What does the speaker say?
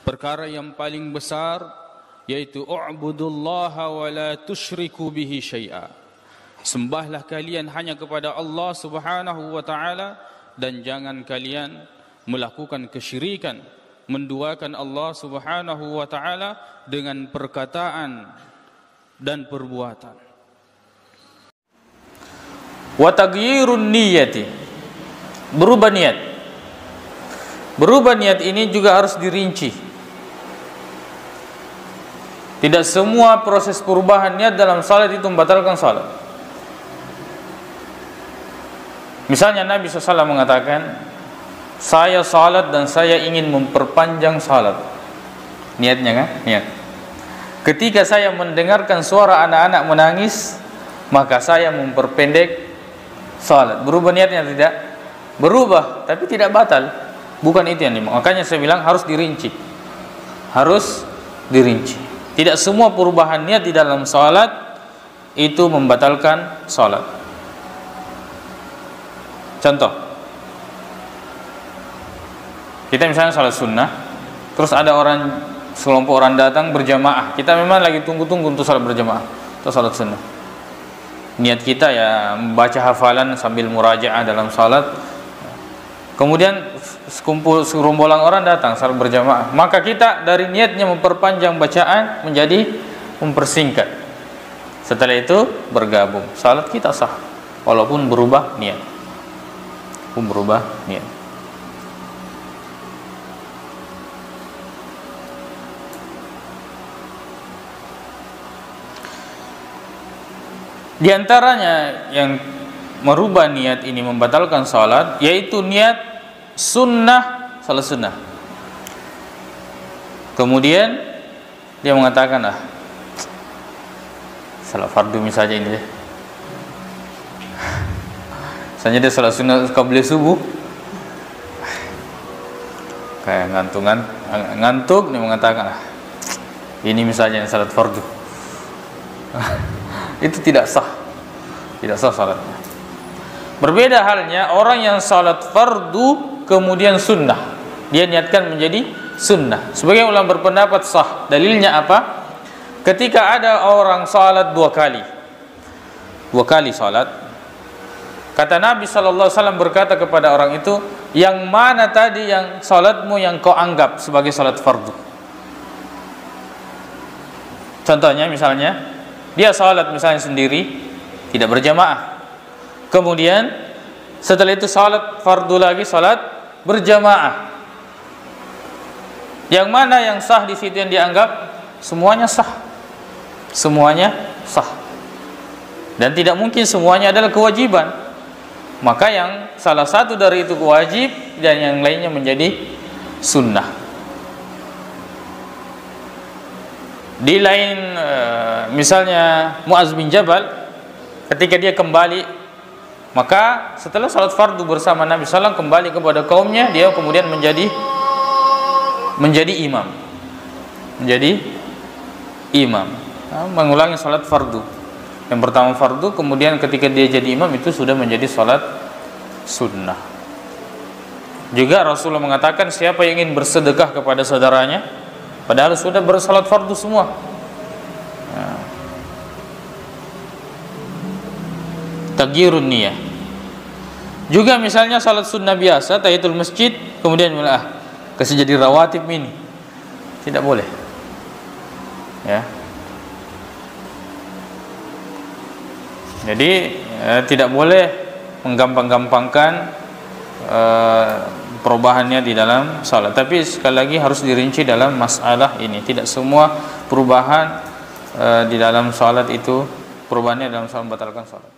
perkara yang paling besar yaitu u'budullaha wa la tusyriku bihi syai'a. Sembahlah kalian hanya kepada Allah Subhanahu wa taala dan jangan kalian melakukan kesyirikan, menduakan Allah Subhanahu wa taala dengan perkataan dan perbuatan. Wa taghyirun niyyati, berubah niat. Berubah niat ini juga harus dirinci. Tidak semua proses perubahan niat dalam salat itu membatalkan salat. Misalnya Nabi SAW mengatakan, saya salat dan saya ingin memperpanjang salat. Niatnya kan? Niat. Ketika saya mendengarkan suara anak-anak menangis, maka saya memperpendek salat. Berubah niatnya tidak? Berubah, tapi tidak batal. Bukan itu yang dimaksud. Makanya saya bilang harus dirinci. Harus dirinci. Tidak semua perubahan niat di dalam salat itu membatalkan salat. Contoh, kita misalnya salat sunnah, terus ada sekelompok orang datang berjamaah. Kita memang lagi tunggu-tunggu untuk salat berjamaah atau salat sunnah. Niat kita ya membaca hafalan sambil murajaah dalam salat. Kemudian sekumpulan orang datang salat berjamaah, maka kita dari niatnya memperpanjang bacaan menjadi mempersingkat. Setelah itu bergabung, salat kita sah walaupun berubah niat. Berubah niat. Di antaranya yang merubah niat ini membatalkan salat yaitu niat sunnah, salat sunnah. Kemudian dia mengatakan, salat fardu misalnya ini deh. Misalnya dia salat sunnah qabla subuh, kayak ngantuk dia mengatakan, ini misalnya salat fardu. Itu tidak sah. Tidak sah salatnya. Berbeda halnya orang yang salat fardu kemudian sunnah, dia niatkan menjadi sunnah. Sebagian ulama berpendapat sah. Dalilnya apa? Ketika ada orang salat dua kali salat, kata Nabi SAW berkata kepada orang itu, yang mana tadi yang salatmu yang kau anggap sebagai salat fardu? Contohnya misalnya dia salat misalnya sendiri, tidak berjamaah. Kemudian setelah itu salat fardu lagi, salat berjamaah. Yang mana yang sah di situ yang dianggap? Semuanya sah. Semuanya sah. Dan tidak mungkin semuanya adalah kewajiban. Maka yang salah satu dari itu wajib dan yang lainnya menjadi sunnah. Di lain misalnya Mu'adz bin Jabal, ketika dia kembali, maka setelah salat fardu bersama Nabi SAW kembali kepada kaumnya, dia kemudian menjadi imam. Menjadi imam, mengulangi salat fardu. Yang pertama fardu, kemudian ketika dia jadi imam itu sudah menjadi salat sunnah. Juga Rasulullah mengatakan, siapa yang ingin bersedekah kepada saudaranya padahal sudah bersalat fardu semua, taghyirun niyah. Juga misalnya salat sunnah biasa, tahiyatul masjid, kemudian kasih jadi rawatib ini, tidak boleh. Ya. Jadi tidak boleh menggampang-gampangkan perubahannya di dalam salat. Tapi sekali lagi harus dirinci dalam masalah ini. Tidak semua perubahan di dalam salat itu, perubahannya dalam salat membatalkan salat.